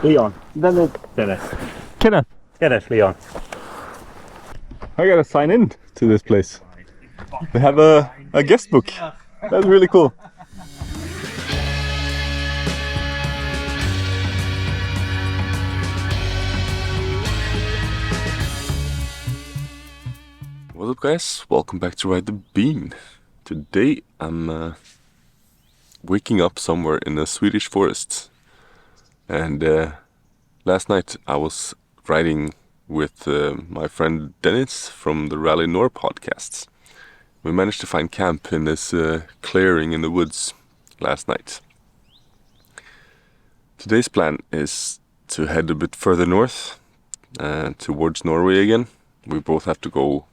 Leon. Dennis. Kenneth, Leon. I gotta sign in to this place. They have a guest book. That's really cool. What's up, guys? Welcome back to Ride the Bean. Today I'm waking up somewhere in a Swedish forest. And last night I was riding with my friend Dennis from the Rally.nor podcasts. We managed to find camp in this clearing in the woods last night. Today's plan is to head a bit further north, towards Norway again. We both have to go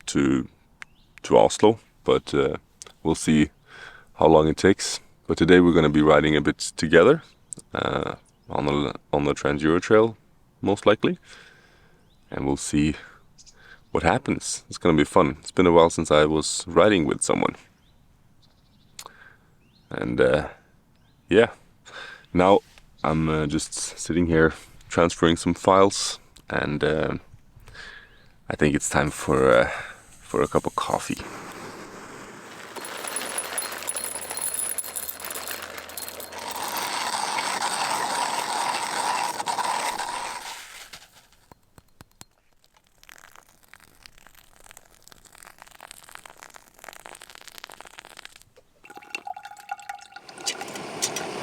to Oslo, but we'll see how long it takes. But today we're going to be riding a bit together on the Trans-Euro Trail, most likely, and we'll see what happens. It's going to be fun. It's been a while since I was riding with someone, and yeah, now I'm just sitting here transferring some files, and I think it's time for a cup of coffee.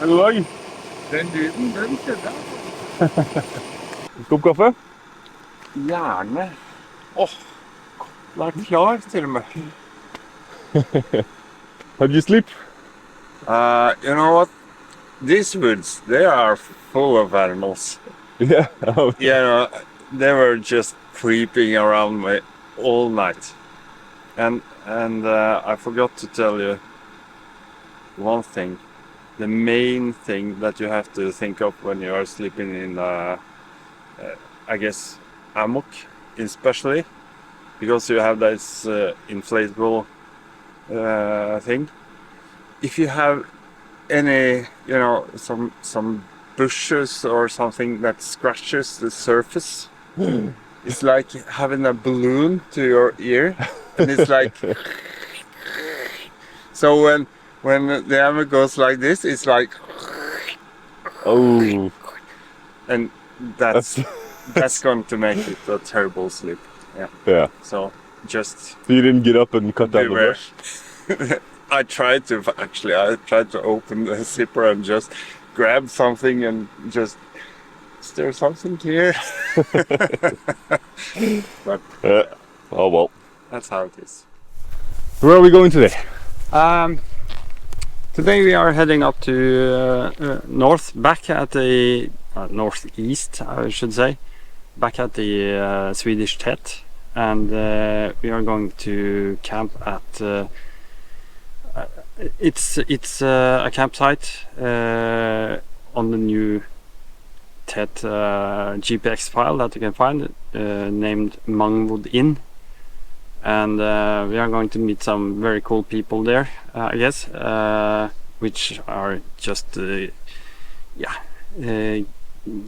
Oi! Den lyden, den kjenner jeg. Kopp kaffe? Gjerne. Den er klar til og med. How'd you sleep? You know what? These woods, they are full of animals. Yeah. You know, they were just creeping around me all night. And I forgot to tell you one thing. The main thing that you have to think of when you are sleeping in, I guess, hammock, especially, because you have this inflatable thing. If you have any, you know, some bushes or something that scratches the surface, it's like having a balloon to your ear, and it's like. So when the hammock goes like this, it's like. Oh. And that's going to make it a terrible sleep. Yeah. So just. You didn't get up and cut down the brush? I tried to open the zipper and just grab something and just. Is there something here? But oh well. that's how it is. Where are we going today? Today we are heading up to back at the northeast, I should say, back at the Swedish Tet, and we are going to camp at. It's a campsite on the new Tet GPX file that you can find, named Mangwood Inn. And we are going to meet some very cool people there, I guess, which are just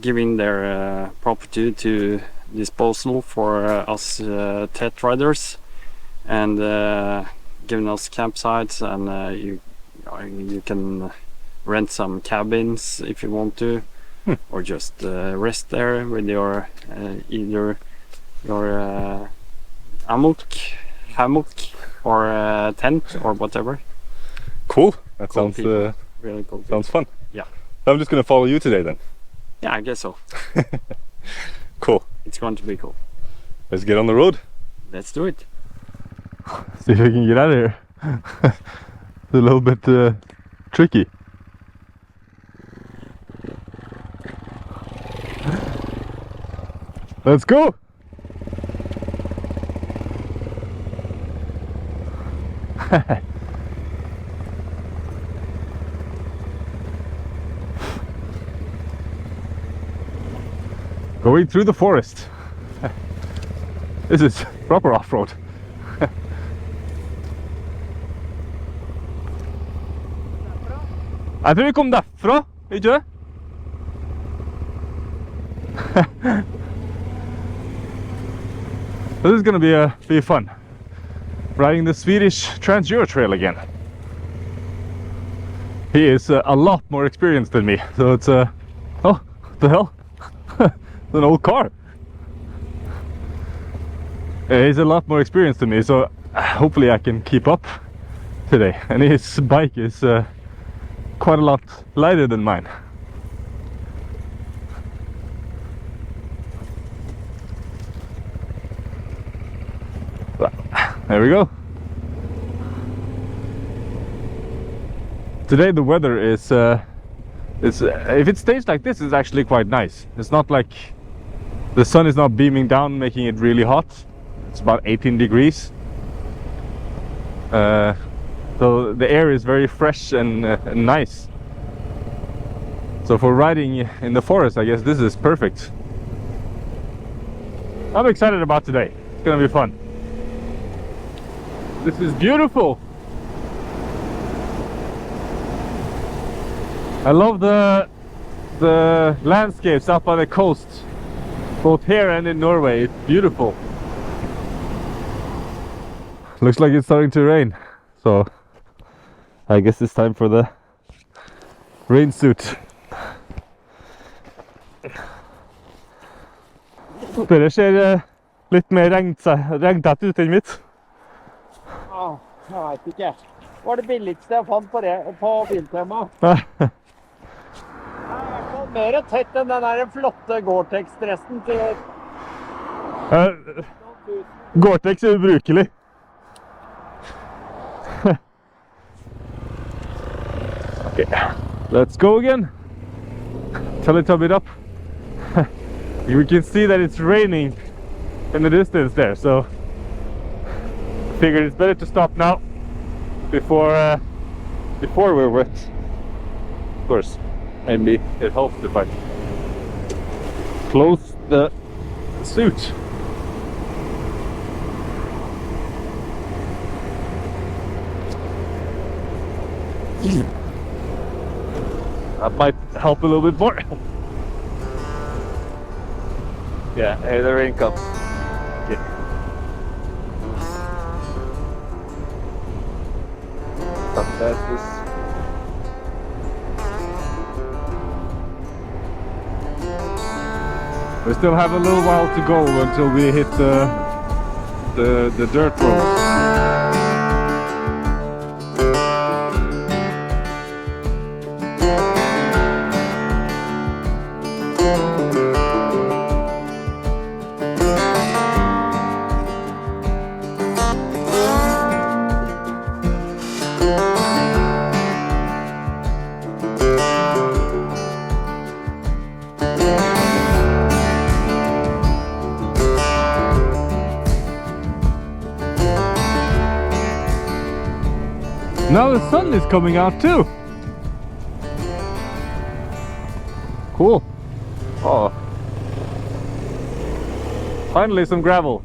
giving their property to disposal for us Tet riders, and giving us campsites, and you can rent some cabins if you want to, or just rest there with your either your hammock or tent or whatever. Cool. That Cool sounds people. Really cool. sounds fun. Yeah. I'm just gonna follow you today then. Yeah, I guess so. Cool. It's going to be cool. Let's get on the road. Let's do it. See if we can get out of here. It's a little bit tricky. Let's go. Going through the forest. This is proper off-road. Jeg tror vi kom derfra, ikke det? This is gonna be fun. Riding the Swedish Trans-Euro Trail again. He is a lot more experienced than me, so it's oh, what the hell? It's an old car. He's a lot more experienced than me, so hopefully I can keep up today. And his bike is quite a lot lighter than mine. There we go. Today the weather is if it stays like this, it's actually quite nice. It's not like the sun is not beaming down making it really hot. It's about 18 degrees, so the air is very fresh and nice. So for riding in the forest, I guess this is perfect. I'm excited about today. It's gonna be fun. This is beautiful. I love the landscapes up on the coast, both here and in Norway. It's beautiful. Looks like it's starting to rain, so I guess it's time for the rain suit. Dere ser litt mer regntett ut enn mitt. Jeg vet ikke. Det var det billigste jeg fant på Biltema. Ja. Det er i hvert fall mer tett enn den der flotte Gore-Tex-dressen til Gore-Tex er ubrukelig. Okay, let's go again. Teletubbied up. We can see that it's raining in the distance there, so I figured it's better to stop now before we're wet. Of course, maybe it helps if I close the suit. That might help a little bit more. Yeah, here the rain comes. Okay. That's we still have a little while to go until we hit the dirt road. Now the sun is coming out too. Cool. Oh. Finally some gravel.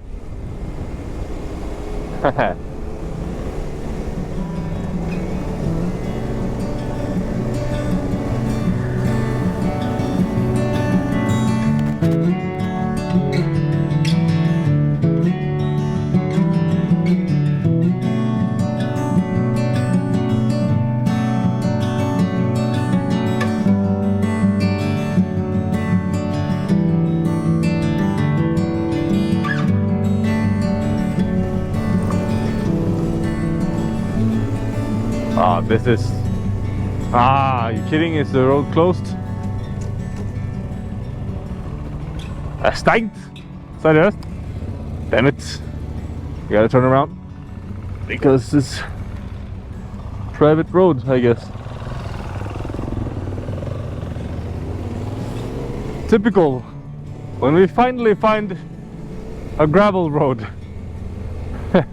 This is... are you kidding? Is the road closed? Stengt? Seriøst? Damn it. You gotta turn around. Because it's private road, I guess. Typical. When we finally find a gravel road and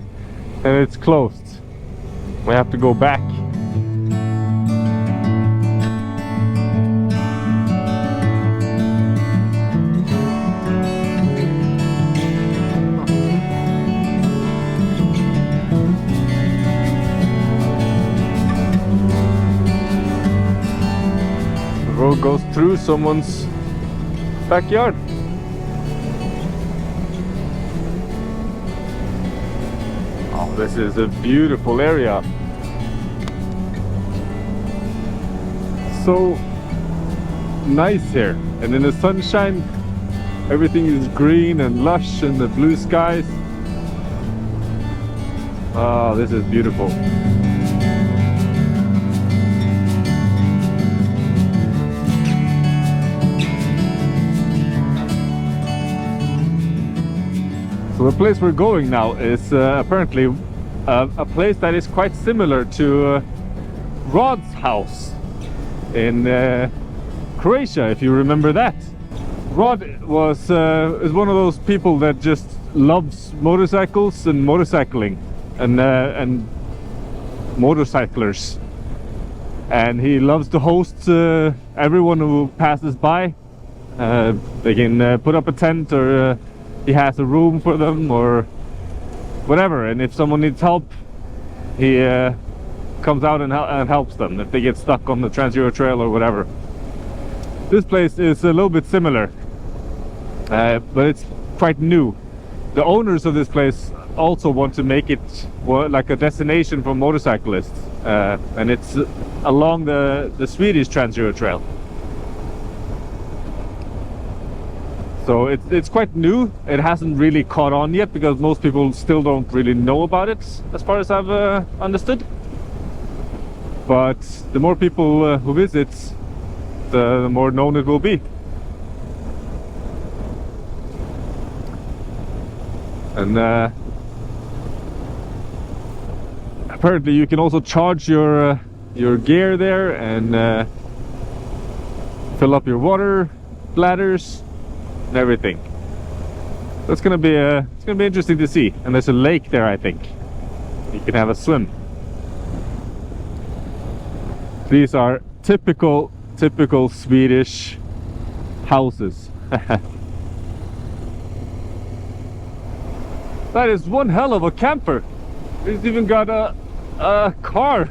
it's closed, we have to go back. Goes through someone's backyard. Oh, this is a beautiful area. So nice here, and in the sunshine everything is green and lush and the blue skies. Oh, this is beautiful. So the place we're going now is apparently a place that is quite similar to Rod's house in Croatia, if you remember that. Rod is one of those people that just loves motorcycles and motorcycling and motorcyclers, and he loves to host everyone who passes by. They can put up a tent, or he has a room for them or whatever, and if someone needs help, he comes out and helps them if they get stuck on the Trans-Euro Trail or whatever. This place is a little bit similar, but it's quite new. The owners of this place also want to make it like a destination for motorcyclists, and it's along the Swedish Trans-Euro Trail. So it's quite new. It hasn't really caught on yet because most people still don't really know about it, as far as I've understood. But the more people who visit, the more known it will be. And apparently you can also charge your gear there and fill up your water bladders and everything. So it's gonna be interesting to see. And there's a lake there, I think. You can have a swim. These are typical Swedish houses. That is one hell of a camper. He's even got a car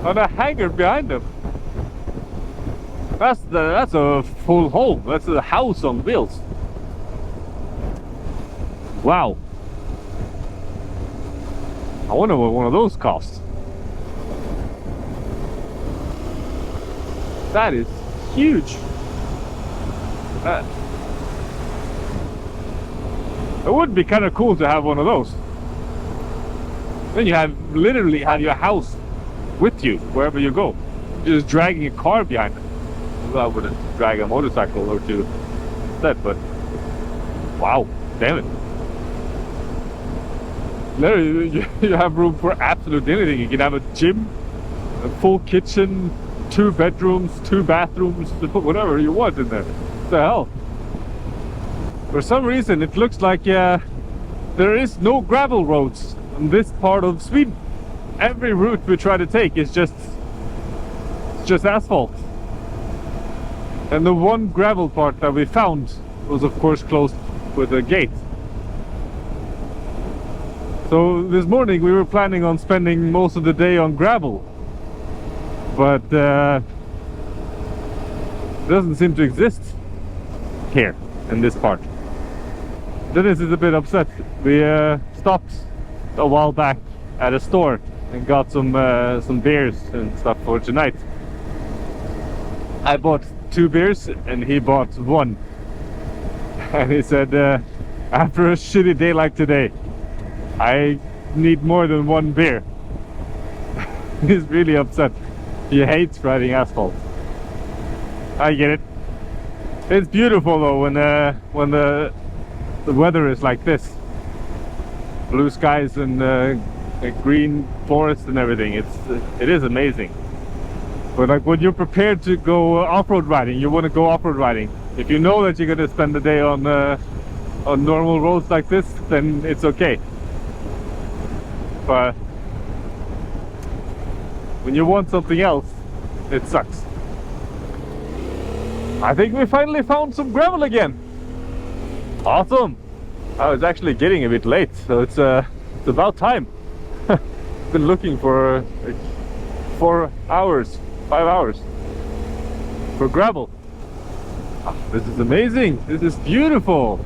on a hanger behind him. That's a full home. That's a house on wheels. Wow. I wonder what one of those costs. That is huge. It would be kind of cool to have one of those. Then you literally have your house with you wherever you go. You're just dragging a car behind it. Well, I wouldn't drag a motorcycle or two instead, but wow, damn it. Literally, you have room for absolutely anything. You can have a gym, a full kitchen, 2 bedrooms, 2 bathrooms, whatever you want in there. What the hell? For some reason it looks like there is no gravel roads in this part of Sweden. Every route we try to take is just asphalt. And the one gravel part that we found was of course closed with a gate. So this morning we were planning on spending most of the day on gravel, but it doesn't seem to exist here in this part. Dennis is a bit upset. We stopped a while back at a store and got some beers and stuff for tonight. I bought 2 beers and he bought 1. And he said, after a shitty day like today, I need more than 1 beer. He's really upset. He hates riding asphalt. I get it. It's beautiful though when the weather is like this. Blue skies and a green forest and everything. It is amazing. But like when you're prepared to go off-road riding, you want to go off-road riding. If you know that you're going to spend the day on normal roads like this, then it's okay. But when you want something else, it sucks. I think we finally found some gravel again. Awesome. I was actually getting a bit late, so it's about time. Been looking for like 4 hours, 5 hours for gravel. This is amazing. This is beautiful.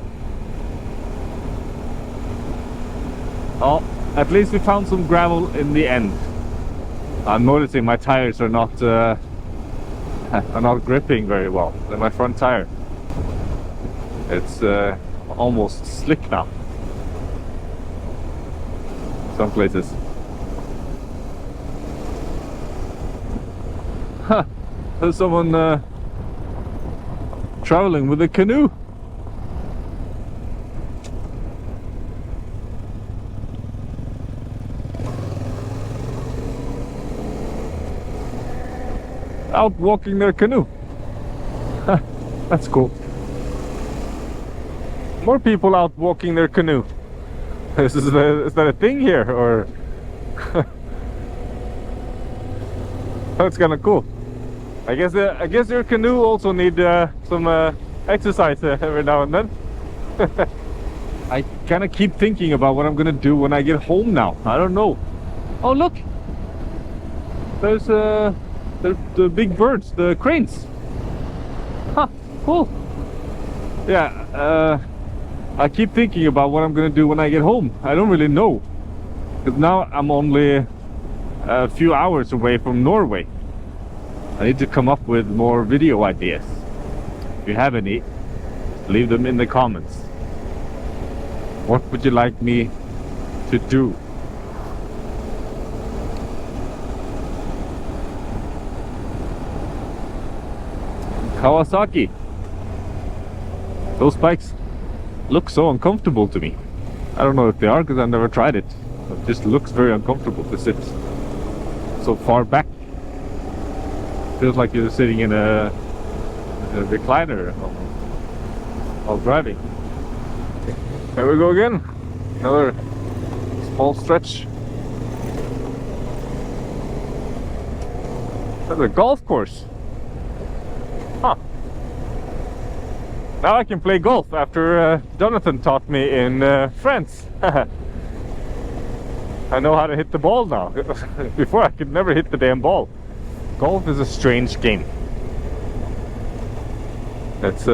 Oh, at least we found some gravel in the end. I'm noticing my tires are not gripping very well. They're my front tire. It's almost slick now. Some places. Huh. There's someone traveling with a canoe. Out walking their canoe. Huh. That's cool. More people out walking their canoe. Is that a thing here, or? That's kind of cool. I guess your canoe also need some exercise every now and then. I kind of keep thinking about what I'm gonna do when I get home now. I don't know. Oh look, there's the big birds, the cranes. Huh, cool. Yeah. I keep thinking about what I'm gonna do when I get home. I don't really know, because now I'm only a few hours away from Norway. I need to come up with more video ideas. If you have any, leave them in the comments. What would you like me to do? Kawasaki. Those bikes look so uncomfortable to me. I don't know if they are, because I've never tried it. It just looks very uncomfortable to sit so far back. Feels like you're sitting in a recliner while driving. There we go again. Another small stretch. That's a golf course. Huh. Now I can play golf after Jonathan taught me in France. I know how to hit the ball now. Before I could never hit the damn ball. Golf is a strange game. It's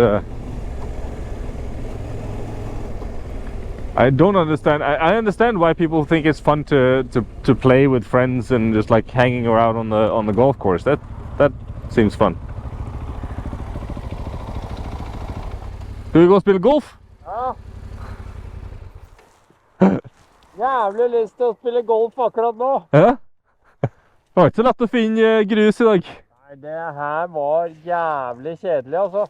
I don't understand. I understand why people think it's fun to play with friends and just like hanging around on the golf course. That seems fun. Skal vi gå og spille golf? Ja. Jævlig lyst til å spille golf akkurat nå. Ja? Det var ikke så lett å finne grus i dag. Nei, det her var jævlig kjedelig, altså.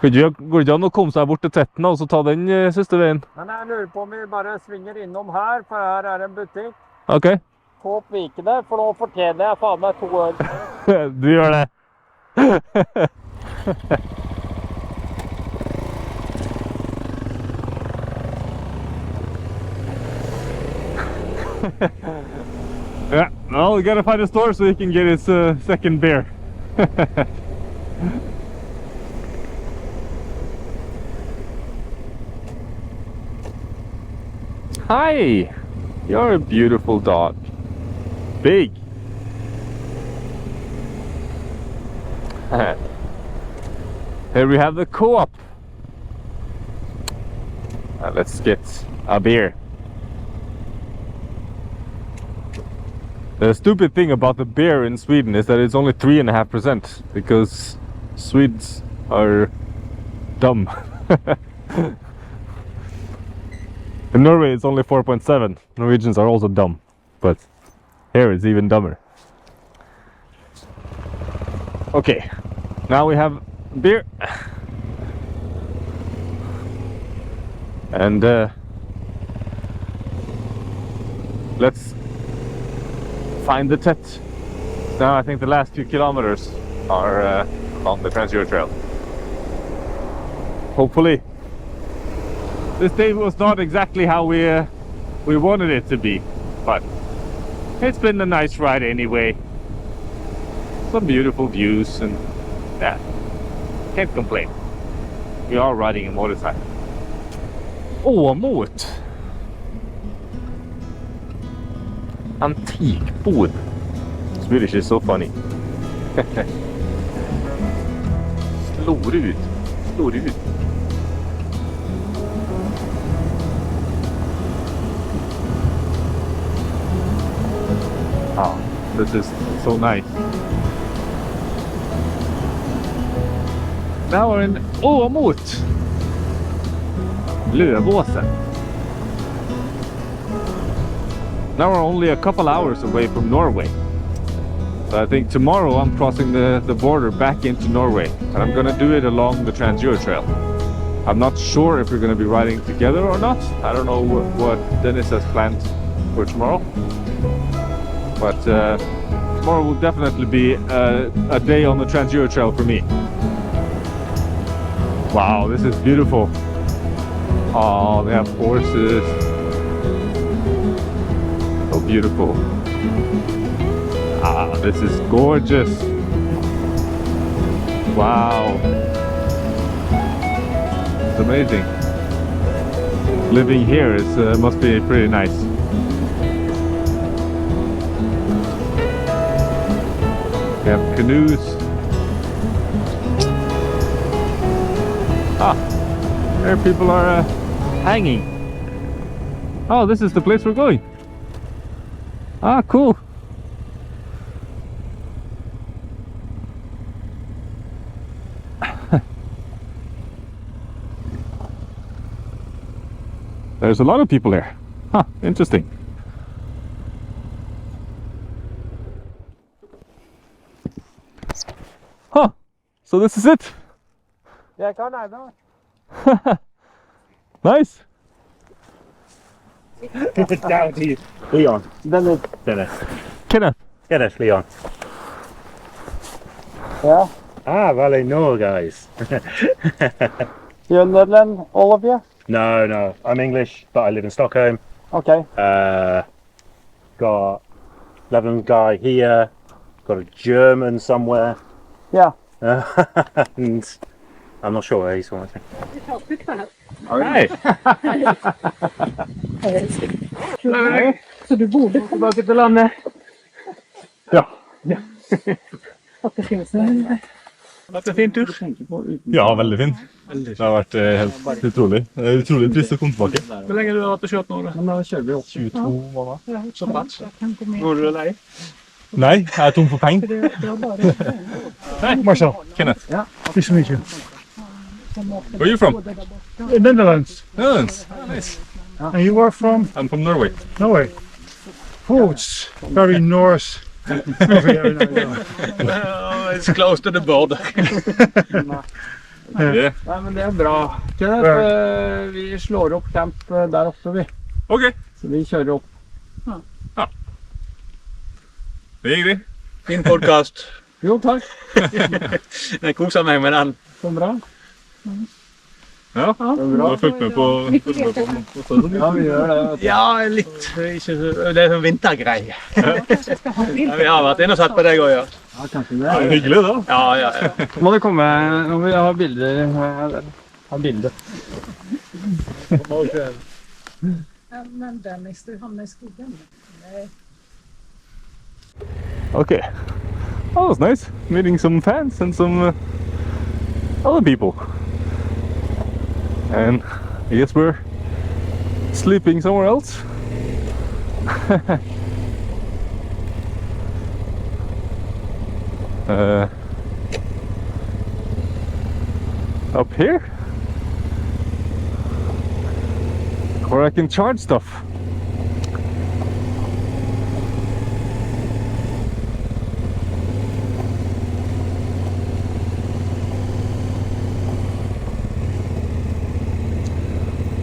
Går det ikke an å komme seg bort til tetten og så ta den siste veien? Men jeg lurer på om vi bare svinger innom her, for her er en butikk. Ok. Håp vi ikke det, for nå fortjener jeg faen meg 2 øl. Du gjør det. Yeah, well, we gotta find a store so he can get his second beer. Hi! You're a beautiful dog. Big. Here we have the co-op. Let's get a beer. The stupid thing about the beer in Sweden is that it's only 3.5% because Swedes are dumb. In Norway it's only 4.7. Norwegians are also dumb, but here it's even dumber. Okay, now we have beer. And let's find the tet. Now I think the last few kilometers are on the Trans-Euro Trail. Hopefully. This day was not exactly how we wanted it to be, but it's been a nice ride anyway. Some beautiful views and yeah, can't complain. We are riding a motorcycle. Åmot! Antique bod. Swedish is so funny. Slår ut. stor ut. Oh, this is so nice. Now we're in Åmot. Lövåsen. Now we're only a couple hours away from Norway. So I think tomorrow I'm crossing the border back into Norway. And I'm gonna do it along the Trans-Euro Trail. I'm not sure if we're gonna be riding together or not. I don't know what Dennis has planned for tomorrow. But tomorrow will definitely be a day on the Trans-Euro Trail for me. Wow, this is beautiful. Oh, they have horses. So beautiful. Ah, this is gorgeous. Wow. It's amazing. Living here is must be pretty nice. We have canoes. Ah, there people are hanging. Oh, this is the place we're going. Ah, cool. There's a lot of people here. Huh, interesting. Huh, so this is it. Yeah, come on. Nice. Down to you. Leon. Dennis. Dennis. Kenneth. Dennis, Leon. Yeah. Ah, Rally.nor, guys. You're in Netherlands, all of you? No. I'm English, but I live in Stockholm. Okay. Got Lebanon guy here. Got a German somewhere. Yeah. And I'm not sure where he's from. Hej. Så du borde tillbaka till landet? Ja. Att det finns Varit en fin tur? Ja, veldig fin. Det har vært helt utrolig. Det er utrolig trist å komme tilbake. Hvor lenge har du hatt å kjøre nå? Nå kjører vi 22 måneder. Såpass. Går du lei? Nei, jeg er tom for penger. Hei, Marshall. Kenneth. Ja. Nice to meet you. Where are you from? Netherlands. Netherlands. Nice. And you are from I'm from Norway. Norway. Oh, it's very north. It's close to the border. Yeah. Nei, men det er bra. Kenneth, vi slår opp camp der oppe, vi. Ok, Så vi kjører opp. det gikk det. Fin podcast. Jo, takk. Jeg koser meg med den. Så bra. Ja, du har fulgt med på Ja, vi gjør det. Ja, litt. Det er sånn vintergreie. Ja, vi har vært inne og sett på deg også, ja. Ja, kanskje det. Det er hyggelig da. Ja. Må det komme, nå vil jeg ha bilder. Ha bilder. Men Dennis, du hamnar i skogen. Nej. Okay. Oh, that was nice. Meeting some fans and some other people. And I guess we're sleeping somewhere else. Up here? Where I can charge stuff.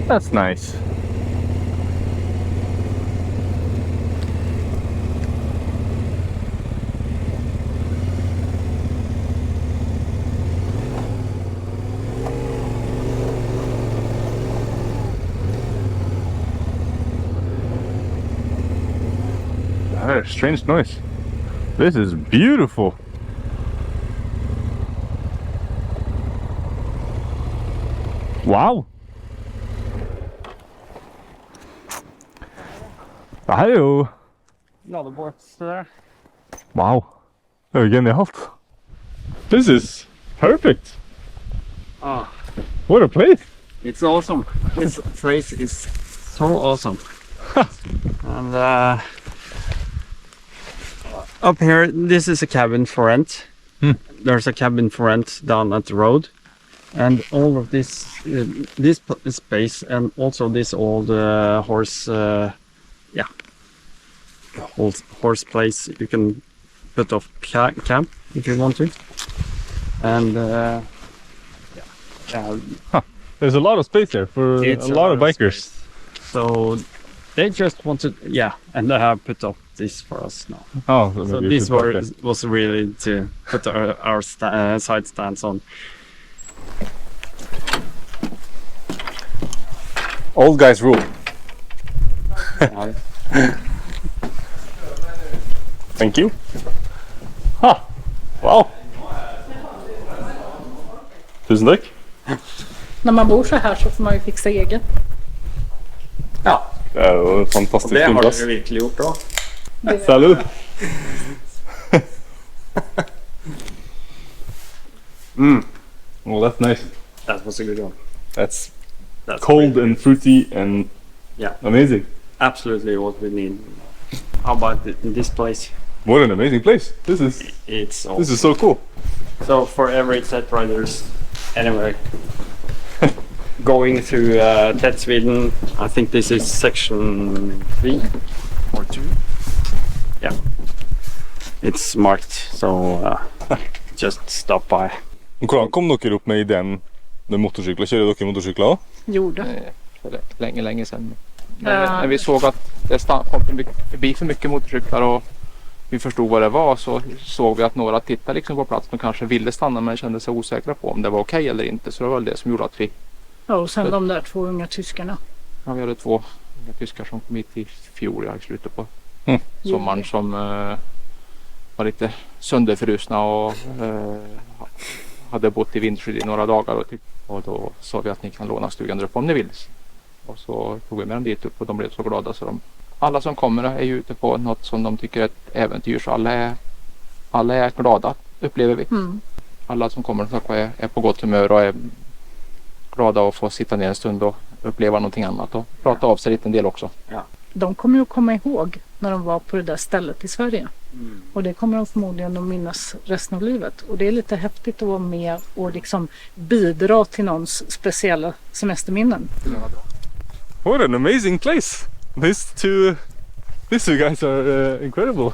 That's nice. That is a strange noise. This is beautiful. Wow. Det her er jo Ladebås der. wow. Det er jo genialt. This is perfect. Ah, What a place! it's awesome. This place is so awesome. And up here, this is a cabin for rent. There's a cabin for rent down at the road, and all of this space, and also this old horse place you can put off camp if you want to. And There's a lot of space there for a lot of bikers. space. So they just wanted, and they have put up this for us now. Oh, So this was really to put our side stands on. Old guys rule. Thank you. Wow. Tusen tack. När man bor så här så får man ju fixa eget. Ja, Det är en fantastisk det har flygplats. du verkligen gjort bra. Salut. Well, that's nice. That was a good one. That's That's cold really and fruity and Yeah. amazing. absolutely what we need. How about this place? What an amazing place. This It's awesome. is so cool. So for every TED riders anyway going through TED Sweden, I think this is section 3 or 2. Yeah, it's marked, so just stop by. Hvordan kom dere opp med ideen med motorsykler? Kjører dere motorsykler også? Gjorde. För länge sedan. När vi såg att det kom förbi för mycket motorcyklar och vi förstod vad det var, så såg vi att några tittade liksom på plats men kanske ville stanna men kände sig osäkra på om det var okej eller inte. Så det var väl det som gjorde att vi... Ja, och sen de där 2 unga tyskarna. Ja, vi hade 2 unga tyskar som kom hit i fjol, i slutet på sommaren, som var lite sönderfrusna och hade bott i vinterskydd i några dagar och då sa vi att ni kan låna stugan där uppe om ni vill. Och så tog vi med dem dit upp och de blev så glada så alla som kommer är ju ute på något som de tycker är ett äventyr, så alla är glada, upplever vi. Alla som kommer är på gott humör och är glada att få sitta ner en stund och uppleva någonting annat och prata av sig lite en del också. Ja. De kommer ju att komma ihåg när de var på det där stället i Sverige. Och det kommer de förmodligen att minnas resten av livet. Och det är lite häftigt att vara med och liksom bidra till någons speciella semesterminnen. What an amazing place. These two guys are incredible.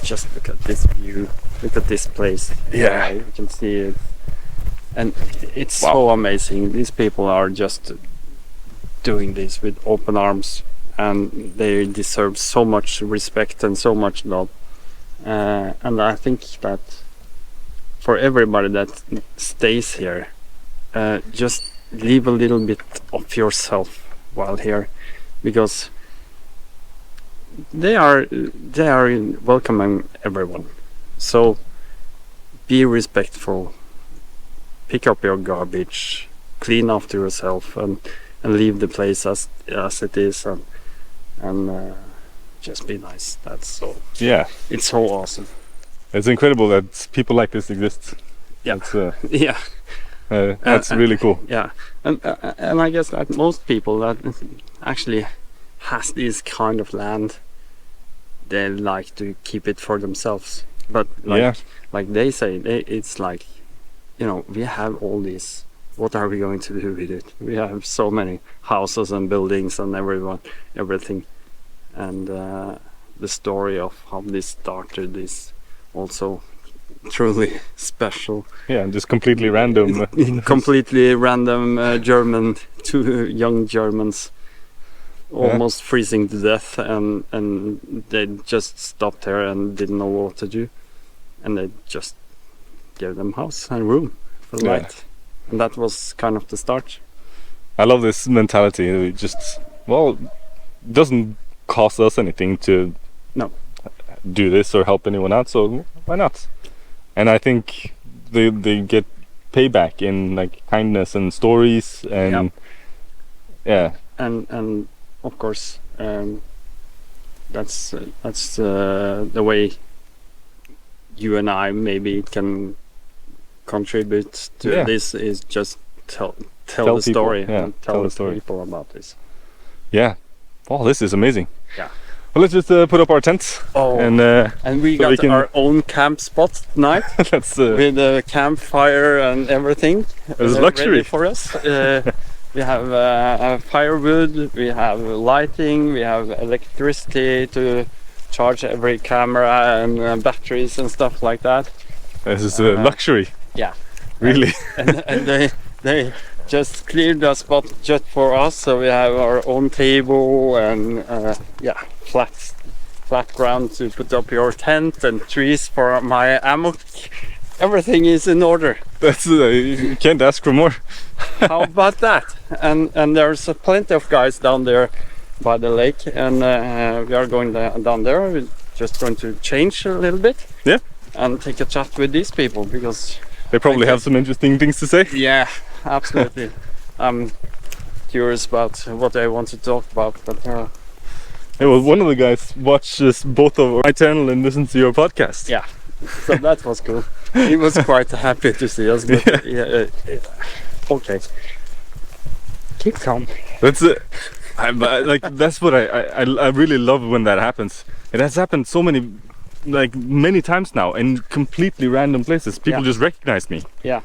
Just look at this view, look at this place. Yeah. You can see it, and it's so amazing. These people are just doing this with open arms, and they deserve so much respect and so much love. And I think that for everybody that stays here, just leave a little bit of yourself while here, because they are welcoming everyone. So be respectful, pick up your garbage, clean after yourself, and leave the place as it is, and just be nice. That's so. Yeah. It's so awesome. It's incredible that people like this exist. Yeah. It's, Yeah. that's really cool. Yeah, and I guess that most people that actually has this kind of land, they like to keep it for themselves. But like they say, it's like, you know, we have all this. What are we going to do with it? We have so many houses and buildings and everything, and the story of how this started is also truly special. Yeah, just completely random. Completely random German, 2 young Germans almost freezing to death, and they just stopped here and didn't know what to do, and they just gave them house and room for the night, and that was kind of the start. I love this mentality. It just, well, doesn't cost us anything to do this or help anyone out, so why not? And I think they get payback in like kindness and stories and and of course that's the way you and I maybe can contribute to Yeah. this is just tell Tell the people, story yeah, and tell tell the the story. people about this. Yeah. Oh, this is amazing. Yeah. Well, let's just put up our tents. Oh, And and we so got we can- our own camp spot tonight that's with a campfire and everything. It's luxury. Ready for us. We have firewood, we have lighting, we have electricity to charge every camera and batteries and stuff like that. This is luxury. Yeah. Really. And they just cleared the spot just for us, so we have our own table and flat ground to put up your tent and trees for my ammo. Everything is in order. That's you can't ask for more. How about that? And there's plenty of guys down there by the lake, and we are going down there. We're just going to change a little bit. Yeah. And take a chat with these people because They probably have some interesting things to say. yeah, absolutely. I'm curious about what they want to talk about, but Yeah, well, one of the guys watches both of my channel and listens to your podcast. yeah, so that was cool. He was quite happy to see us, but okay. Keep calm. That's it. Like that's what I really love when that happens. It has happened so many times now in completely random places. People Yeah. just recognize me. Yeah,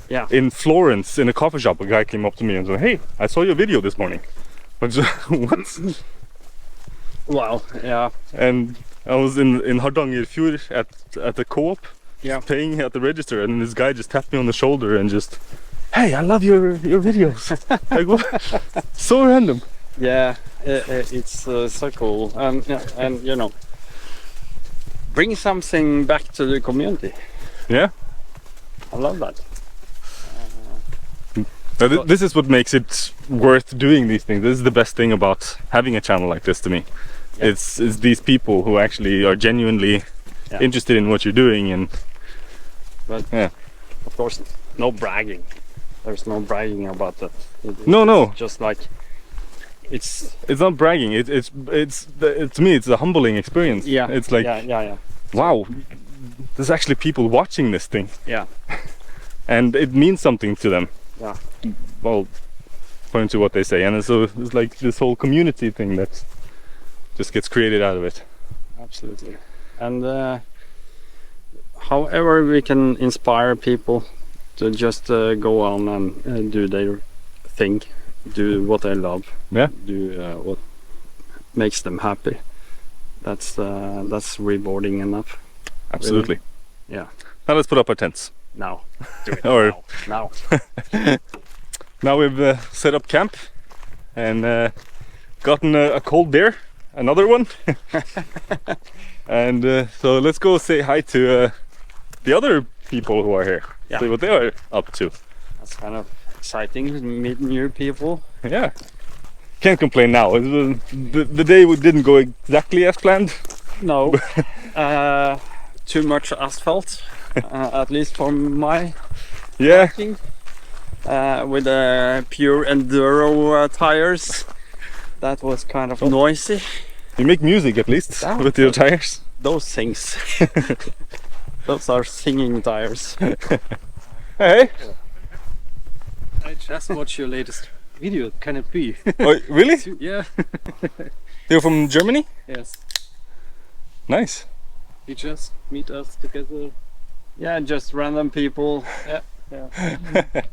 yeah. In Florence, in a coffee shop, a guy came up to me and said, "Hey, I saw your video this morning." But what? Wow, yeah, And I was in Hardangerfjord at the co-op, yeah. paying at the register, and this guy just tapped me on the shoulder and just, "Hey, I love your videos." Like what? So random. Yeah, it's so cool, and you know, bring something back to the community. Yeah. I love that. This is what makes it worth doing these things. This is the best thing about having a channel like this to me. Yeah. It's these people who actually are genuinely Yeah. interested in what you're doing, and But yeah. of course, no bragging. There's no bragging about that. No. Just like it's It's not bragging. To me, it's a humbling experience. yeah. It's like, yeah. wow, there's actually people watching this thing, Yeah. and it means something to them. Yeah. Well, according to what they say, and so it's like this whole community thing that just gets created out of it. Absolutely. And however we can inspire people to just go on and do their thing, do what they love, Yeah. do what makes them happy. That's rewarding enough. Absolutely. Yeah. Now let's put up our tents. Now, do it. Or- now. Now we've set up camp and gotten a cold beer, another one. And so let's go say hi to the other people who are here. Yeah. See what they are up to. That's kind of exciting to meet new people. Yeah. Can't complain now. The day didn't go exactly as planned. No, too much asphalt, at least for my Yeah. liking. With pure enduro tires. That was kind of noisy. You make music at least Yeah. with your tires. Those things. Those are singing tires. Hey. I just watched your latest video. Can it be? Oh, really? Yeah. You're from Germany? Yes. Nice. You just meet us together. Yeah, just random people.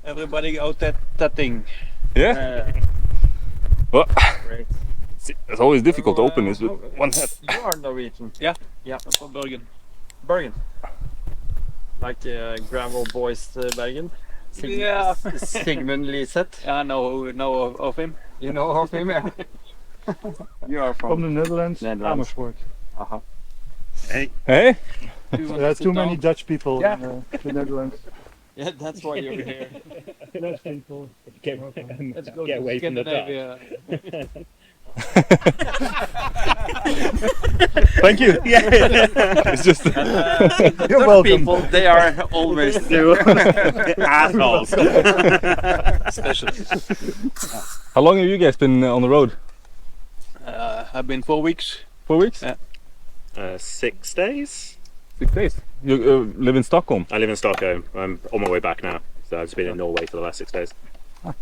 Everybody out that thing. Yeah. Well, Great. it's always difficult to open this with one hand. You are Norwegian. Yeah. Yeah. I'm from Bergen. Bergen. Like Gravel Boys Bergen. Yeah. Sigmund Liseth. I know of him. You know of him? Yeah. You are From from the Netherlands, Netherlands. Amersfoort. Uh-huh. Hey. Do you want There are to sit too many down? Dutch people Yeah. in the Netherlands. Yeah, that's why you're here. Dutch people. Let's go Get to away from the Scandinavia. Thank you. It's just You're welcome. People, they are always assholes. Special. How long have you guys been on the road? I've been 4 weeks. 4 weeks? Yeah. 6 days. 6 days. You live in Stockholm. I live in Stockholm. I'm on my way back now. So I've just been in Norway for the last 6 days.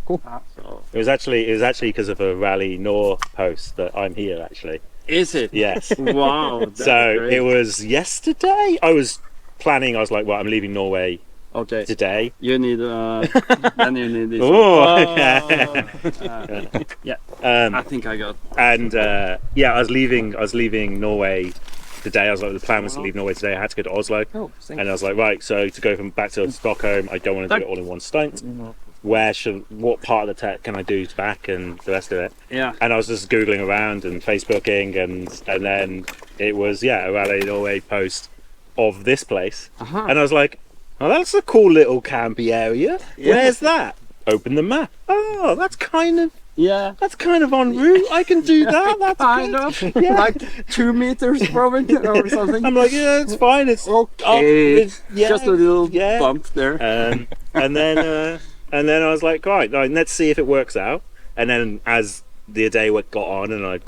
Cool. So it was actually because of a Rally.nor post that I'm here actually. Is it? Yes. Wow. That's So great. it was yesterday. I was planning. I was like, well, I'm leaving Norway Okay. today. You need then you need this. Oh, Yeah. Um, I think I got. and yeah, I was leaving Norway today. I was like, the plan was to leave Norway today. I had to go to Oslo, Oh, thank and I was like, right. So to go from back to Stockholm, I don't want to do it all in one stunt. What part of the tech can I do back and the rest of it? Yeah. And I was just googling around and Facebooking, and then it was a Rally Norway post of this place, Uh-huh. and I was like, oh, that's a cool little campy area. Where's that? Open the map. Oh, that's kind of en route. I can do that. That's Kind good. of. Yeah. Like 2 meters from it or something. I'm like, yeah, it's fine. It's Okay. yeah, Just a little yeah. bump there. And then I was like, right, let's see if it works out. And then as the day got on, and I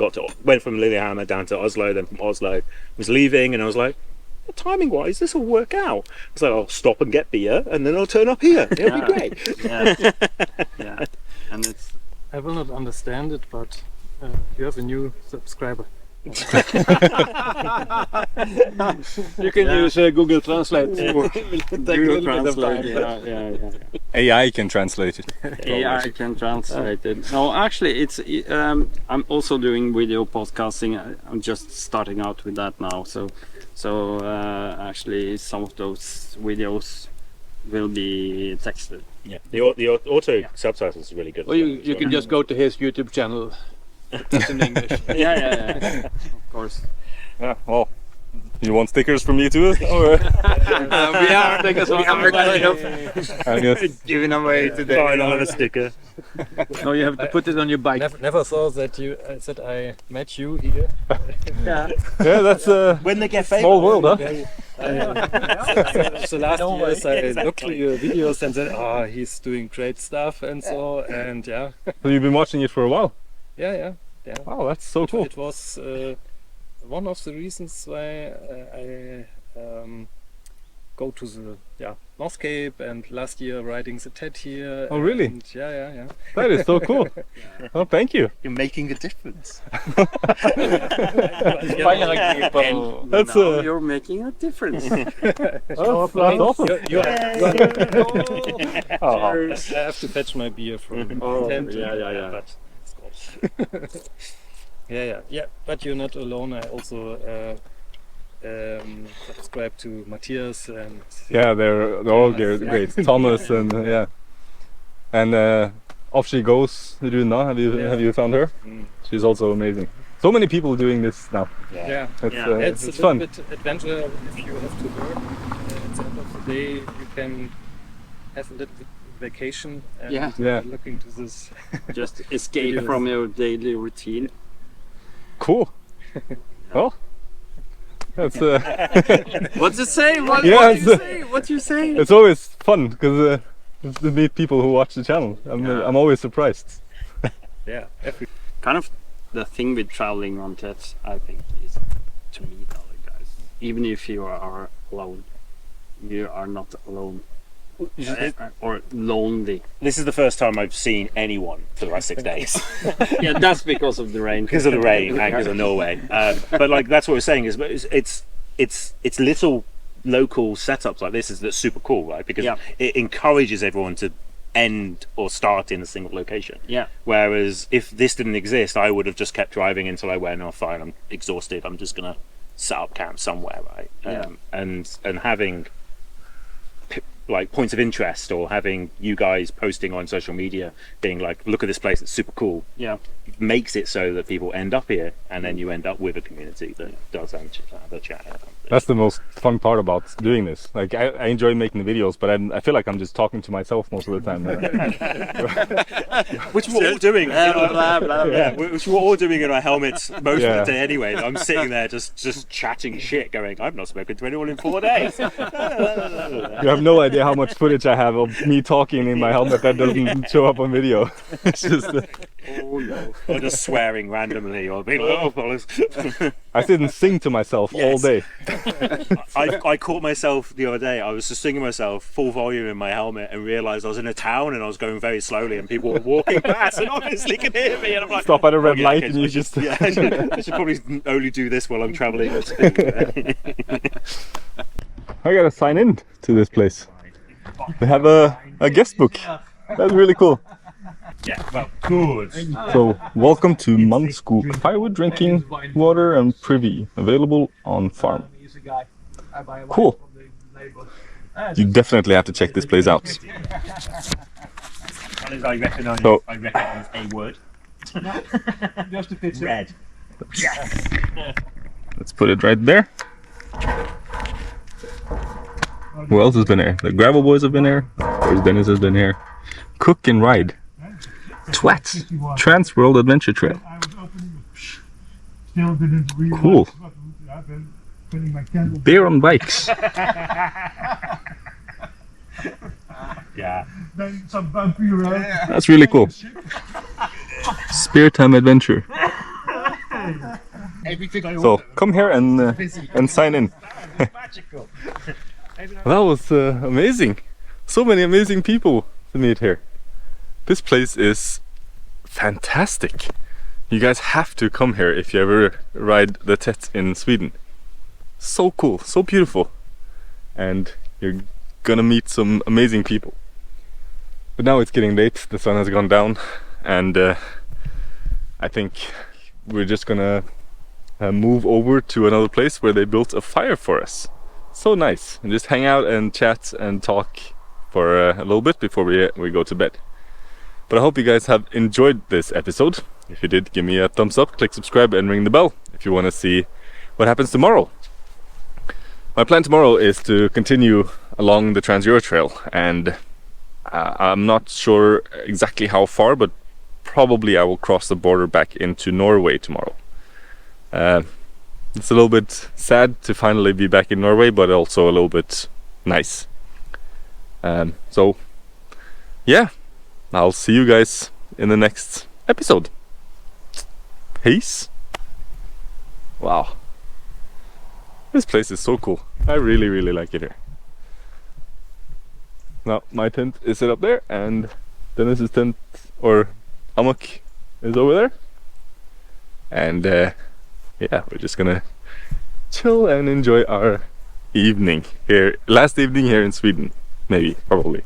went from Lillehammer down to Oslo, then from Oslo was leaving, and I was like, well, timing wise, this will work out. I was like, I'll stop and get beer, and then I'll turn up here. It'll be great. Yeah. Yeah. And it's. I will not understand it, but you have a new subscriber. You can use Google Translate. Google Translate. Yeah. AI can translate it. AI can translate it. No, actually, it's. I'm also doing video podcasting. I'm just starting out with that now. So actually, some of those videos will be texted. Yeah, the auto subtitles is really good. Or you can just go to his YouTube channel. It's in English. Yeah. Of course. Yeah, well, you want stickers from me too? Or, We are Giving away today. Fine, I'll have a sticker. No, you have to put it on your bike. Never thought that I met you here. Yeah. yeah, that's a When they get small world, huh? So last years I looked at your videos and said, he's doing great stuff and so, and yeah. So you've been watching it for a while. Yeah. Wow, that's so cool. It was one of the reasons why I go to the North Cape, and last year riding the TED here. Oh, really? And yeah. That is so cool. Oh, thank you. You're making a difference. That's Now you're making a difference. that's awesome. I have to fetch my beer from the tent. Yeah. But it's cold. Yeah. But you're not alone. I also subscribe to Mattias and Yeah, they're all great. Thomas and and off she goes, Runa. Have you found her? She's also amazing. So many people doing this now. yeah. It's It's a fun. little bit adventure if you have to work. At the end of the day, you can have a little bit vacation and Yeah. look into this. Just escape from your daily routine. Cool. Well, that's What's it say? What you say? it's always fun because to meet people who watch the channel. I'm always surprised. Yeah, Kind of the thing with traveling on TEDs, I think, is to meet other guys. Even if you are alone, you are not alone. Or lonely. This is the first time I've seen anyone for the last 6 days. Yeah, that's because of the rain. Because of the rain and because of Norway. But like that's what we're saying is, it's little local setups like this that's super cool, right? Because it encourages everyone to end or start in a single location. Yeah. Whereas if this didn't exist, I would have just kept driving until I went, oh fine, I'm exhausted, I'm just gonna set up camp somewhere, right? And having like points of interest, or having you guys posting on social media being like, look at this place, it's super cool, makes it so that people end up here, and then you end up with a community that does have a chat. That's the most fun part about doing this. Like I enjoy making the videos, but I feel like I'm just talking to myself most of the time. Which we're all doing. Blah, blah. Yeah, which we're all doing in our helmets most of the day anyway. I'm sitting there just chatting shit, going, I've not spoken to anyone in 4 days. You have no idea idea how much footage I have of me talking in my helmet that doesn't show up on video. It's just Oh no. Or just swearing randomly or being like, oh, bollocks. I didn't sing to myself all day. I caught myself the other day. I was just singing myself full volume in my helmet and realised I was in a town and I was going very slowly and people were walking past and obviously could hear me. And I'm like, stop at a red light okay, and you just... Yeah, I should probably only do this while I'm travelling. I gotta sign in to this place. They have a guest book. That's really cool. Yeah, well, good. So, welcome to Mangwood. Firewood, drinking water and privy. Available on farm. Cool. You definitely have to check this place out. I recognise So, a word. Just a picture. Red. Yes. Let's put it right there. Who else has been here? The Gravel Boys have been here. Of course, Dennis has been here. Cook and Ride. Twat. Trans World Adventure Trail. Cool. Beer on Bikes. Yeah. That's really cool. Spare Time Adventure. So come here and sign in. That was amazing. So many amazing people to meet here. This place is fantastic. You guys have to come here if you ever ride the Tet in Sweden. So cool, so beautiful. And you're gonna meet some amazing people. But now it's getting late, the sun has gone down, and I think we're just gonna move over to another place where they built a fire for us. So nice, and just hang out and chat and talk for a little bit before we go to bed. But I hope you guys have enjoyed this episode. If you did, give me a thumbs up, click subscribe and ring the bell if you want to see what happens tomorrow. My plan tomorrow is to continue along the Trans-Euro Trail, and I'm not sure exactly how far, but probably I will cross the border back into Norway tomorrow. It's a little bit sad to finally be back in Norway, but also a little bit nice. So yeah, I'll see you guys in the next episode. Peace. Wow. This place is so cool. I really, really like it here. Now, my tent is set up there, and Dennis's tent, or hammock, is over there. And yeah, we're just gonna chill and enjoy our evening here. Last evening here in Sweden, maybe, probably.